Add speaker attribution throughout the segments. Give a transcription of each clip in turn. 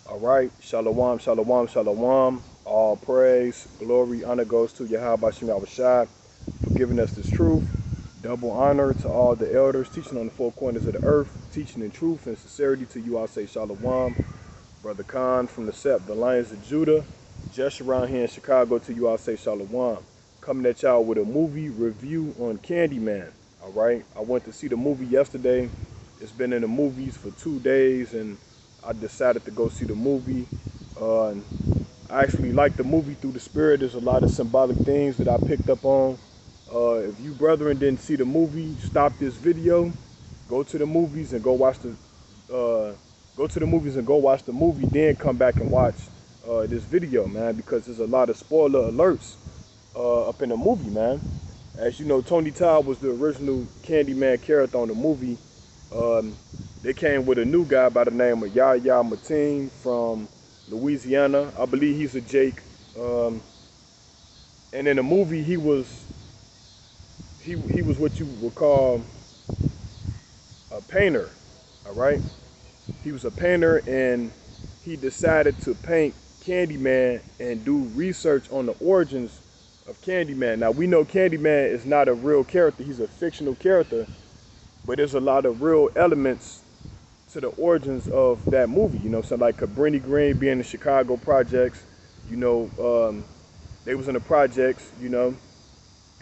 Speaker 1: All right, shalom, shalom, shalom. All praise, glory, honor goes to Yahweh Shem Shai for giving us this truth. Double honor to all the elders teaching on the four corners of the earth, teaching in truth and sincerity to you. I'll say shalom. Brother Khan from the Sept, the Lions of Judah, just around here in Chicago to you. I'll say shalom. Coming at y'all with a movie review on Candyman. All right, I went to see the movie yesterday. It's been in the movies for 2 days, and I decided to go see the movie. And I actually like the movie through the spirit. There's a lot of symbolic things that I picked up on. If you brethren didn't see the movie, stop this video, go to the movies and go watch the movie, then come back and watch this video, man, because there's a lot of spoiler alerts up in the movie, man. As you know, Tony Todd was the original Candyman character on the movie. They came with a new guy by the name of Yahya Mateen from Louisiana. I believe he's a Jake. And in the movie, he was what you would call a painter. All right, he was a painter, and he decided to paint Candyman and do research on the origins of Candyman. Now, we know Candyman is not a real character. He's a fictional character, but there's a lot of real elements to the origins of that movie. You know, something like Cabrini Green being in the Chicago projects. You know, they was in the projects, you know,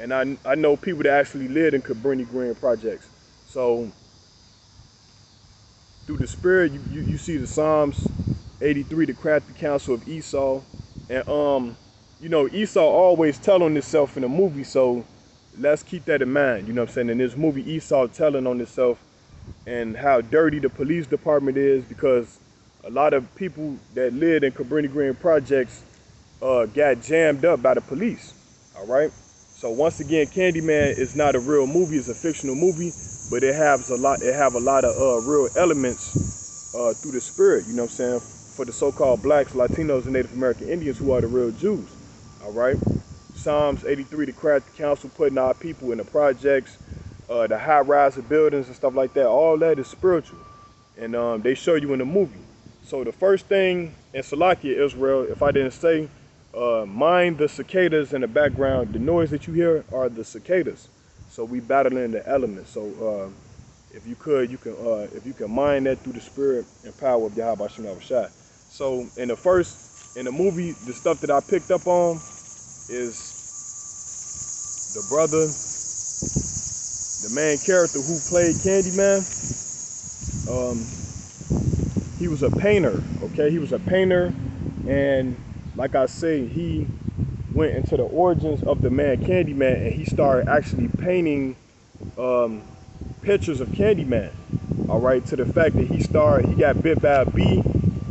Speaker 1: and I know people that actually lived in Cabrini Green projects. So through the spirit, you see the Psalms 83, the crafty counsel of Esau. And you know, Esau always tell on himself in the movie, so let's keep that in mind. You know what I'm saying? In this movie, Esau telling on himself and how dirty the police department is, because a lot of people that lived in Cabrini Green projects got jammed up by the police. All right. So once again, Candyman is not a real movie; it's a fictional movie, but it has a lot. It have a lot of real elements through the spirit. You know what I'm saying? For the so-called blacks, Latinos, and Native American Indians, who are the real Jews. All right. Psalms 83, the crafty counsel, putting our people in the projects, the high-rise buildings and stuff like that. All that is spiritual, and they show you in the movie. So the first thing in Salakia, Israel, if I didn't say, mind the cicadas in the background. The noise that you hear are the cicadas. So we battling the elements. So if you could, if you can mind that through the spirit and power of Yahweh Shem Shai. So in the movie, the stuff that I picked up on is the brother, the main character who played Candyman. He was a painter. Okay, he was a painter, and like I say, he went into the origins of the man Candyman, and he started actually painting pictures of Candyman. All right, to the fact that he got bit by a bee,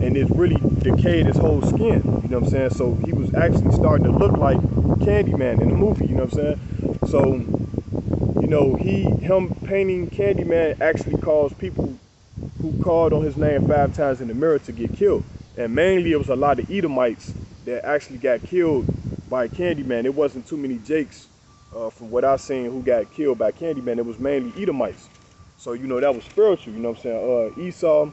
Speaker 1: and it really decayed his whole skin. You know what I'm saying? So he was actually starting to look like Candyman in the movie. You know what I'm saying? So, you know, him painting Candyman actually caused people who called on his name 5 times in the mirror to get killed. And mainly it was a lot of Edomites that actually got killed by Candyman. It wasn't too many Jakes, from what I've seen, who got killed by Candyman. It was mainly Edomites. So, you know, that was spiritual. You know what I'm saying? Esau,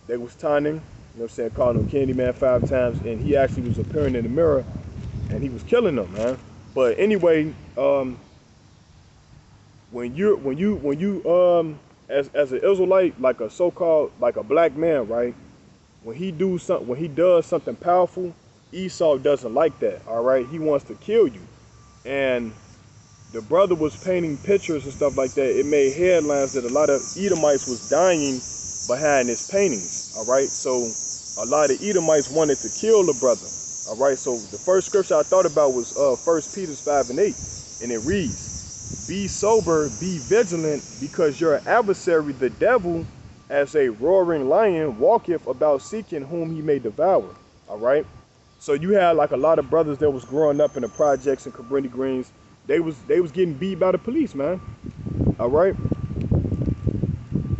Speaker 1: they was taunting, you know what I'm saying, calling him Candyman 5 times, and he actually was appearing in the mirror, and he was killing them, man. But anyway, when you as an Israelite, like a so-called, like a black man, right? When he does something powerful, Esau doesn't like that. All right, he wants to kill you. And the brother was painting pictures and stuff like that. It made headlines that a lot of Edomites was dying behind his paintings. All right, so a lot of Edomites wanted to kill the brother. All right, so the first scripture I thought about was 1 Peter 5:8, and it reads, "Be sober, be vigilant, because your adversary, the devil, as a roaring lion, walketh about seeking whom he may devour." All right, so you had like a lot of brothers that was growing up in the projects and Cabrini Greens. They was getting beat by the police, man. All right.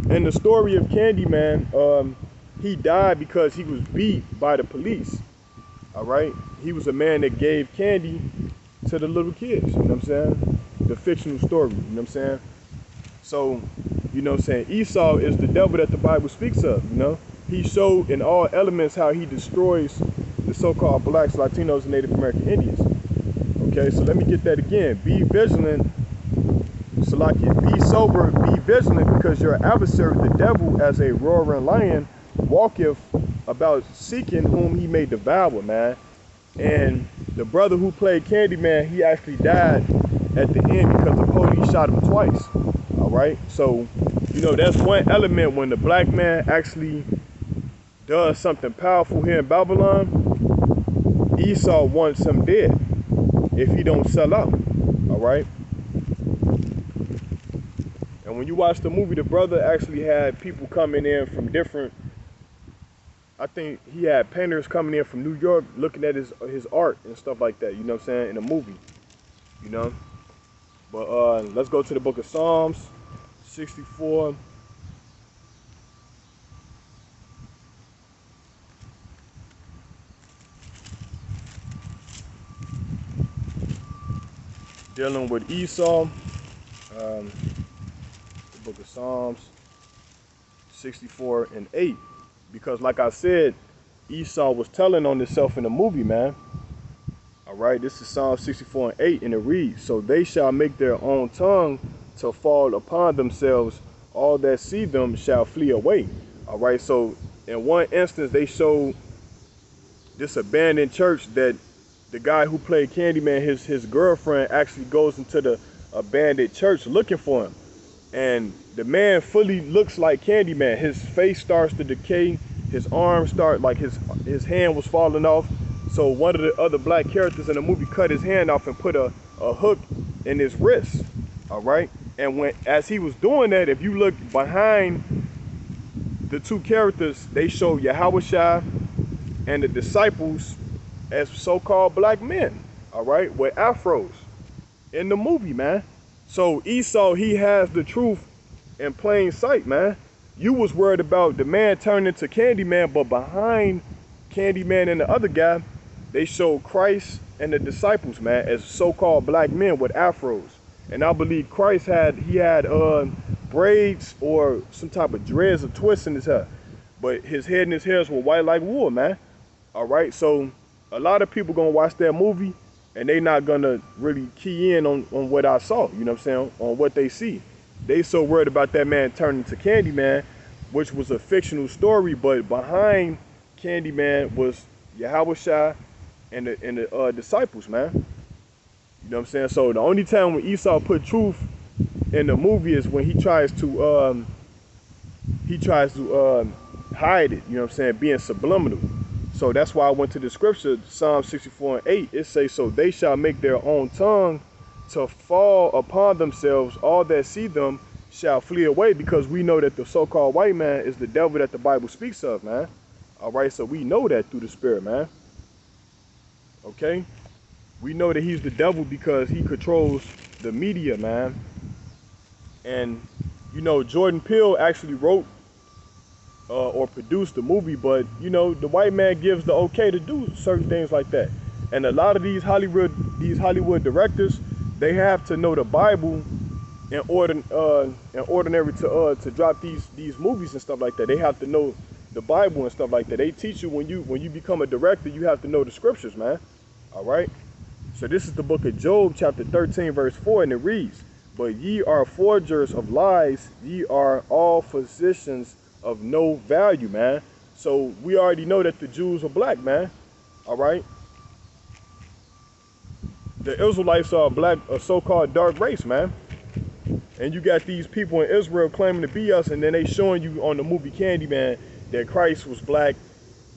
Speaker 1: In the story of Candyman, he died because he was beat by the police. All right. He was a man that gave candy to the little kids. You know what I'm saying? The fictional story. You know what I'm saying? So, you know what I'm saying? Esau is the devil that the Bible speaks of. You know, he showed in all elements how he destroys the so-called blacks, Latinos, and Native American Indians. Okay, so let me get that again. Be vigilant, Salakia, be sober, be vigilant, because your adversary, the devil, as a roaring lion, walketh about seeking whom he may devour, man. And the brother who played Candyman, he actually died at the end because the police shot him twice. All right, so you know that's one element. When the black man actually does something powerful here in Babylon, Esau wants him dead if he don't sell out. All right. And when you watch the movie, the brother actually had people coming in from different, I think he had painters coming in from New York looking at his art and stuff like that, you know what I'm saying, in the movie, you know. But let's go to the book of Psalms 64. Dealing with Esau, the book of Psalms 64 and 8. Because like I said, Esau was telling on himself in the movie, man. All right, this is Psalm 64 and 8, and it reads, so they shall make their own tongue to fall upon themselves. All that see them shall flee away. All right, so in one instance, they showed this abandoned church that the guy who played Candyman, his girlfriend actually goes into the abandoned church looking for him. And the man fully looks like Candyman. His face starts to decay. His arms start, like his hand was falling off. So one of the other black characters in the movie cut his hand off and put a hook in his wrist. All right. And as he was doing that, if you look behind the two characters, they show Yahushua and the disciples as so-called black men. All right. With afros in the movie, man. So Esau, he has the truth in plain sight, man. You was worried about the man turning into Candyman, but behind Candyman and the other guy, they showed Christ and the disciples, man, as so-called black men with afros. And I believe Christ had braids or some type of dreads or twists in his hair. But his head and his hairs were white like wool, man. All right, so a lot of people gonna watch that movie and they not gonna really key in on what I saw, you know what I'm saying, on what they see. They so worried about that man turning to Candyman, which was a fictional story, but behind Candyman was Yahushua and the disciples, man. You know what I'm saying? So the only time when Esau put truth in the movie is when he tries to hide it, you know what I'm saying, being subliminal. So that's why I went to the scripture, Psalm 64 and 8. It says, so they shall make their own tongue to fall upon themselves. All that see them shall flee away, because we know that the so-called white man is the devil that the Bible speaks of, man. All right, so we know that through the Spirit, man. Okay? We know that he's the devil because he controls the media, man. And, you know, Jordan Peele actually wrote or produced the movie, but you know, the white man gives the okay to do certain things like that. And a lot of these Hollywood directors, they have to know the Bible in ordinary to drop these movies and stuff like that. They have to know the Bible and stuff like that. They teach you when you become a director, you have to know the scriptures, man. All right. So this is the book of Job, chapter 13, verse 4, and it reads, but ye are forgers of lies, ye are all physicians of no value, man. So we already know that the Jews are black, man. All right. The Israelites are a so-called dark race, man. And you got these people in Israel claiming to be us, and then they showing you on the movie Candyman that Christ was black,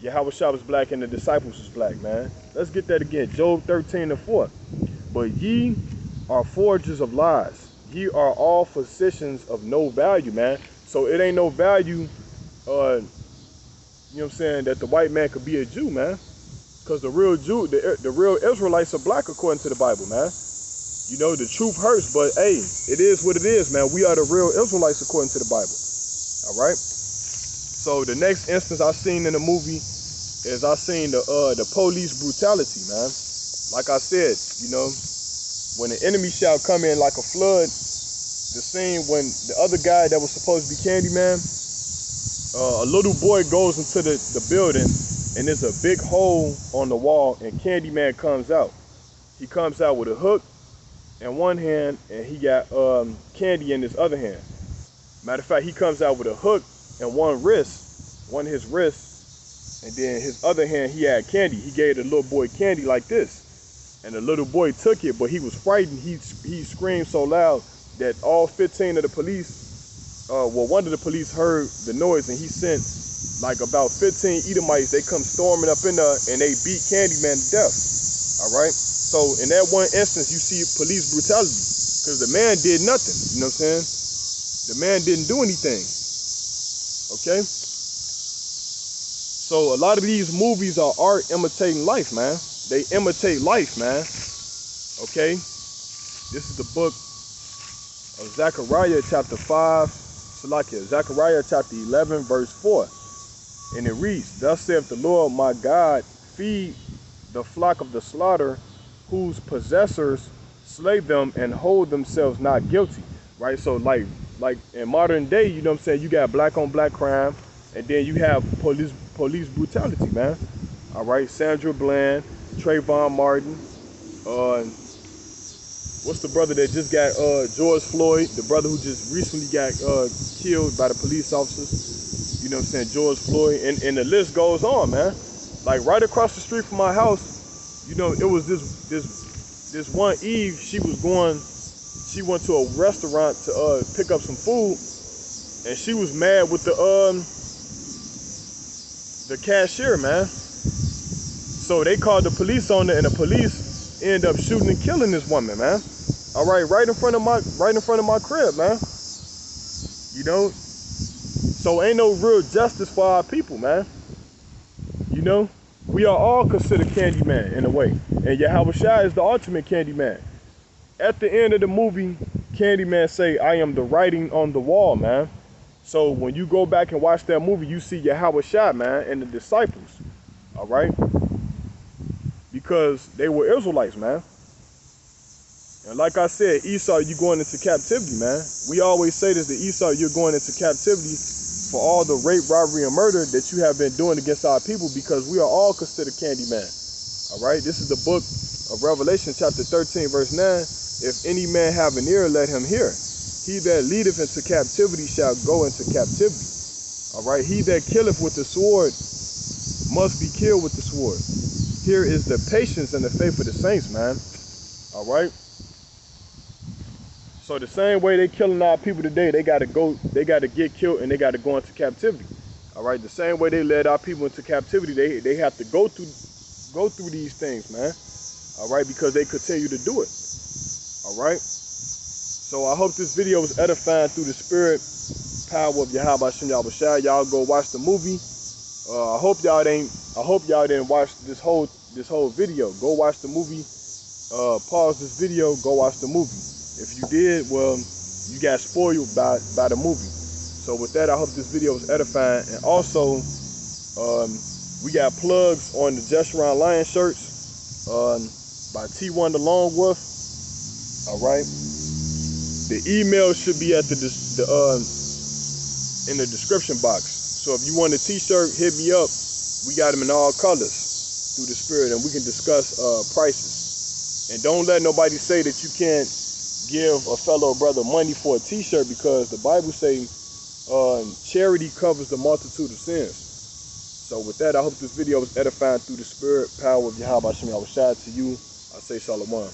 Speaker 1: Yahushua was black, and the disciples was black, man. Let's get that again. Job 13 and 4. But ye are forgers of lies. Ye are all physicians of no value, man. So it ain't no value, you know what I'm saying, that the white man could be a Jew, man. Because the real Jew, the real Israelites are black according to the Bible, man. You know, the truth hurts, but hey, it is what it is, man. We are the real Israelites according to the Bible. All right? So the next instance I seen in the movie is I seen the police brutality, man. Like I said, you know, when the enemy shall come in like a flood, the scene when the other guy that was supposed to be Candyman, a little boy goes into the building, and there's a big hole on the wall, and Candyman comes out. He comes out with a hook in one hand, and he got candy in his other hand. Matter of fact, he comes out with a hook in one of his wrists, and then his other hand he had candy. He gave the little boy candy like this, and the little boy took it, but he was frightened. He screamed so loud that all 15 of the police, one of the police heard the noise, and he sent like about 15 Edomites. They come storming up in there, and they beat Candyman to death. All right. So in that one instance, you see police brutality, because the man did nothing. You know what I'm saying? The man didn't do anything. Okay. So a lot of these movies are art imitating life, man. They imitate life, man. Okay. This is the book of Zechariah chapter 5. Zechariah chapter 11 verse 4. And it reads, "Thus saith the Lord my God, feed the flock of the slaughter, whose possessors slay them and hold themselves not guilty." Right? So like in modern day, you know what I'm saying, you got black on black crime, and then you have police brutality, man. All right, Sandra Bland, Trayvon Martin, what's the brother that just got George Floyd, the brother who just recently got killed by the police officers, you know what I'm saying, George Floyd, and the list goes on, man. Like right across the street from my house, you know, it was this one Eve, she went to a restaurant to pick up some food, and she was mad with the cashier, man. So they called the police on her, and the police ended up shooting and killing this woman, man. All right, right in front of my crib, man. You know, so ain't no real justice for our people, man. You know, we are all considered Candyman in a way, and Yahweh Shai is the ultimate Candyman. At the end of the movie, Candyman say, "I am the writing on the wall," man. So when you go back and watch that movie, you see Yahweh Shai, man, and the disciples. All right, because they were Israelites, man. And like I said, Esau, you going into captivity, man. We always say this, that Esau, you're going into captivity for all the rape, robbery, and murder that you have been doing against our people, because we are all considered Candyman. All right, this is the book of Revelation chapter 13, verse 9. "If any man have an ear, let him hear. He that leadeth into captivity shall go into captivity." All right, "He that killeth with the sword must be killed with the sword." Here is the patience and the faith of the saints, man. All right. So the same way they killing our people today, they gotta get killed, and they gotta go into captivity. All right. The same way they led our people into captivity, they have to go through these things, man. All right, because they continue to do it. All right. So I hope this video was edifying through the spirit power of Yahweh Shem Yahweh Shai. Y'all go watch the movie. I hope y'all didn't watch this whole video. Go watch the movie. Pause this video. Go watch the movie. If you did, well, you got spoiled by the movie. So with that, I hope this video was edifying. And also, we got plugs on the Jeshurun Lion shirts by T1 the Lone Wolf. All right. The email should be at in the description box. So if you want a t-shirt, hit me up. We got them in all colors through the spirit, and we can discuss prices. And don't let nobody say that you can't give a fellow brother money for a t-shirt, because the Bible says charity covers the multitude of sins. So with that, I hope this video was edifying through the spirit power of Yahweh Shem Yahweh Shai. To you, I say shalom.